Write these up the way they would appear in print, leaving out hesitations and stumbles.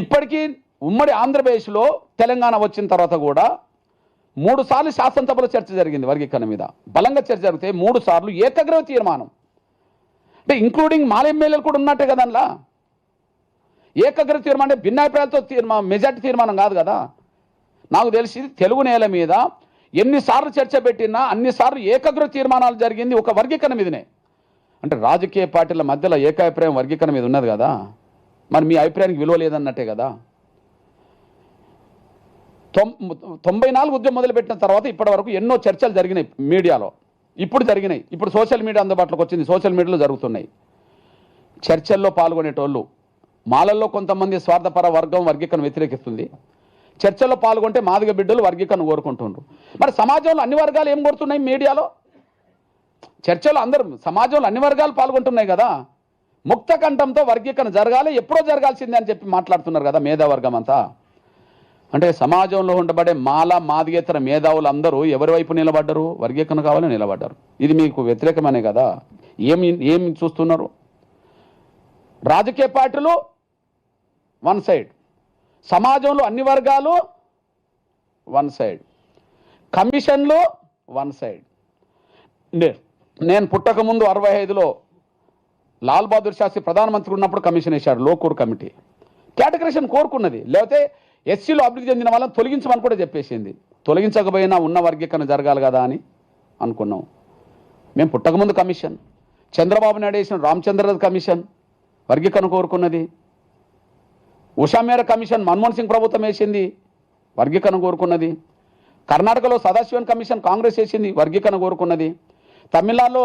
ఇప్పటికీ ఉమ్మడి ఆంధ్రప్రదేశ్లో తెలంగాణ వచ్చిన తర్వాత కూడా 3 సార్లు శాసనసభలో చర్చ జరిగింది వర్గీకరణ మీద. బలంగా చర్చ జరిగితే 3 సార్లు ఏకగ్రీవ తీర్మానం, అంటే ఇంక్లూడింగ్ మాల ఎమ్మెల్యేలు కూడా ఉన్నట్టే కదా. అందులో ఏకగ్రీవ తీర్మానం అంటే భిన్నాభిప్రాయాలతో మెజార్టీ తీర్మానం కాదు కదా. నాకు తెలిసి తెలుగు నేల మీద ఎన్నిసార్లు చర్చ పెట్టినా అన్నిసార్లు ఏకగ్రీవ తీర్మానాలు జరిగింది ఒక వర్గీకరణ మీదనే. అంటే రాజకీయ పార్టీల మధ్యలో ఏకాభిప్రాయం వర్గీకరణ మీద ఉన్నది కదా. మరి మీ అభిప్రాయానికి విలువ లేదన్నట్టే కదా. 94 ఉద్యమం మొదలుపెట్టిన తర్వాత ఇప్పటి వరకు ఎన్నో చర్చలు జరిగినాయి మీడియాలో. ఇప్పుడు జరిగినాయి, ఇప్పుడు సోషల్ మీడియా అందుబాటులోకి వచ్చింది, సోషల్ మీడియాలో జరుగుతున్నాయి. చర్చల్లో పాల్గొనేటోళ్ళు మాలల్లో కొంతమంది స్వార్థపర వర్గం వర్గీకరణ వ్యతిరేకిస్తుంది. చర్చల్లో పాల్గొంటే మాదిగ బిడ్డలు వర్గీకరణ కోరుకుంటుండ్రు. మరి సమాజంలో అన్ని వర్గాలు ఏం కోరుతున్నాయి? మీడియాలో చర్చలు అందరూ సమాజంలో అన్ని వర్గాలు పాల్గొంటున్నాయి కదా. ముక్త కంఠంతో వర్గీకరణ జరగాలి, ఎప్పుడో జరగాల్సిందే అని చెప్పి మాట్లాడుతున్నారు కదా మేధావర్గం అంతా. అంటే సమాజంలో ఉండబడే మాల మాదిగేతర మేధావులు అందరూ ఎవరి వైపు నిలబడ్డరు? వర్గీకరణ కావాలని నిలబడ్డారు. ఇది మీకు వ్యతిరేకమనే కదా. ఏమి చూస్తున్నారు? రాజకీయ పార్టీలు వన్ సైడ్, సమాజంలో అన్ని వర్గాలు వన్ సైడ్, కమిషన్లు వన్ సైడ్. నేను పుట్టకముందు 65లో లాల్ బహదూర్ శాస్త్రి ప్రధానమంత్రి ఉన్నప్పుడు కమిషన్ వేశాడు, లోకూర్ కమిటీ. కేటగరైజేషన్ కోరుకున్నది, లేకపోతే ఎస్సీలో అభివృద్ధి చెందిన వాళ్ళని తొలగించమని కూడా చెప్పేసింది. తొలగించకపోయినా ఉన్న వర్గీకరణ జరగాలి కదా అని అనుకున్నాం. మేము పుట్టకముందు కమిషన్, చంద్రబాబు నాయుడు వేసిన రామచంద్ర కమిషన్ వర్గీకరణ కోరుకున్నది. ఉషా మేర కమిషన్ మన్మోహన్ సింగ్ ప్రభుత్వం వేసింది, వర్గీకరణ కోరుకున్నది. కర్ణాటకలో సదాశివన్ కమిషన్ కాంగ్రెస్ వేసింది, వర్గీకరణ కోరుకున్నది. తమిళనాడులో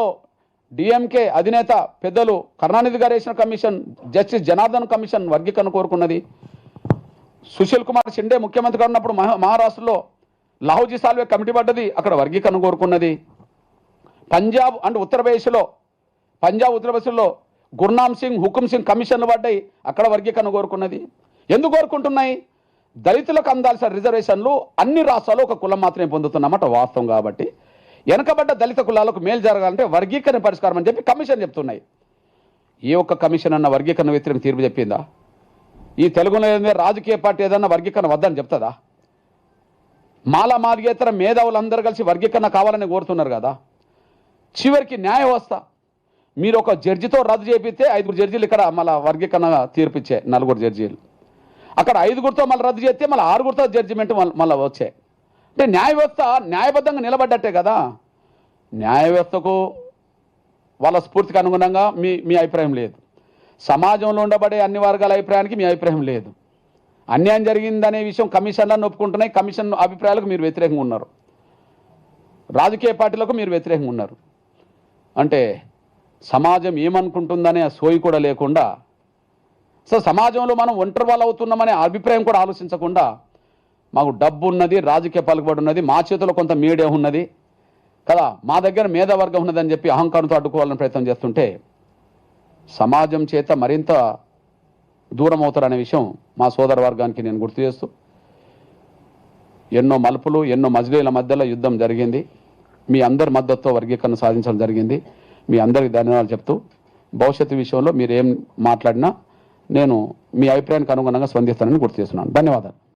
డిఎంకే అధినేత పెద్దలు కరుణానిధి గారు వేసిన కమిషన్, జస్టిస్ జనార్దన్ కమిషన్ వర్గీకరణ కోరుకున్నది. సుశీల్ కుమార్ షిండే ముఖ్యమంత్రిగా ఉన్నప్పుడు మహారాష్ట్రలో లాహోజీ సాల్వే కమిటీ పడ్డది, అక్కడ వర్గీకరణ కోరుకున్నది. పంజాబ్ అండ్ ఉత్తరప్రదేశ్లో గుర్నామ్ సింగ్, హుకుమ్ సింగ్ కమిషన్లు పడ్డాయి, అక్కడ వర్గీకరణ కోరుకున్నది. ఎందుకు కోరుకుంటున్నాయి? దళితులకు అందాల్సిన రిజర్వేషన్లు అన్ని రాష్ట్రాలు ఒక కులం మాత్రమే పొందుతున్నమాట వాస్తవం. కాబట్టి వెనకబడ్డ దళిత కులాలకు మేలు జరగాలంటే వర్గీకరణ పరిష్కారం అని చెప్పి కమిషన్ చెప్తున్నాయి. ఏ ఒక్క కమిషన్ అన్న వర్గీకరణ వ్యతిరేక తీర్పు చెప్పిందా? ఈ తెలుగులో రాజకీయ పార్టీ ఏదన్నా వర్గీకరణ వద్దని చెప్తుందా? మాల మాదిగేతర మేధావులందరూ కలిసి వర్గీకరణ కావాలని కోరుతున్నారు కదా. చివరికి న్యాయ వ్యవస్థ మీరు ఒక జడ్జితో రద్దు చేపిస్తే 5 జడ్జీలు ఇక్కడ మళ్ళీ వర్గీకరణ తీర్పిచ్చే 4 జడ్జీలు, అక్కడ 5గురితో మళ్ళీ రద్దు చేస్తే మళ్ళీ 6గురితో జడ్జిమెంట్ మళ్ళీ వచ్చాయి. అంటే న్యాయ వ్యవస్థ న్యాయబద్ధంగా నిలబడ్డట్టే కదా. న్యాయ వ్యవస్థకు వాళ్ళ స్ఫూర్తికి అనుగుణంగా మీ అభిప్రాయం లేదు. సమాజంలో ఉండబడే అన్ని వర్గాల అభిప్రాయానికి మీ అభిప్రాయం లేదు. అన్యాయం జరిగిందనే విషయం కమిషన్లను ఒప్పుకుంటున్నాయి, కమిషన్ అభిప్రాయాలకు మీరు వ్యతిరేకంగా ఉన్నారు, రాజకీయ పార్టీలకు మీరు వ్యతిరేకంగా ఉన్నారు. అంటే సమాజం ఏమనుకుంటుందనే సోయి కూడా లేకుండా, సమాజంలో మనం ఒంటరి వాళ్ళు అవుతున్నామనే అభిప్రాయం కూడా ఆలోచించకుండా, మాకు డబ్బు ఉన్నది, రాజకీయ పలుకుబడి ఉన్నది, మా చేతిలో కొంత మీడియా ఉన్నది కదా, మా దగ్గర మేధావర్గం ఉన్నదని చెప్పి అహంకారంతో అడ్డుకోవాలని ప్రయత్నం చేస్తుంటే సమాజం చేత మరింత దూరం అవుతారనే విషయం మా సోదర వర్గానికి నేను గుర్తు చేస్తూ, ఎన్నో మలుపులు ఎన్నో మజిలీల మధ్యలో యుద్ధం జరిగింది, మీ అందరి మద్దతుతో వర్గీకరణ సాధించడం జరిగింది. మీ అందరికీ ధన్యవాదాలు చెప్తూ, భవిష్యత్తు విషయంలో మీరు ఏం మాట్లాడినా నేను మీ అభిప్రాయానికి అనుగుణంగా స్పందిస్తానని గుర్తు చేస్తున్నాను. ధన్యవాదాలు.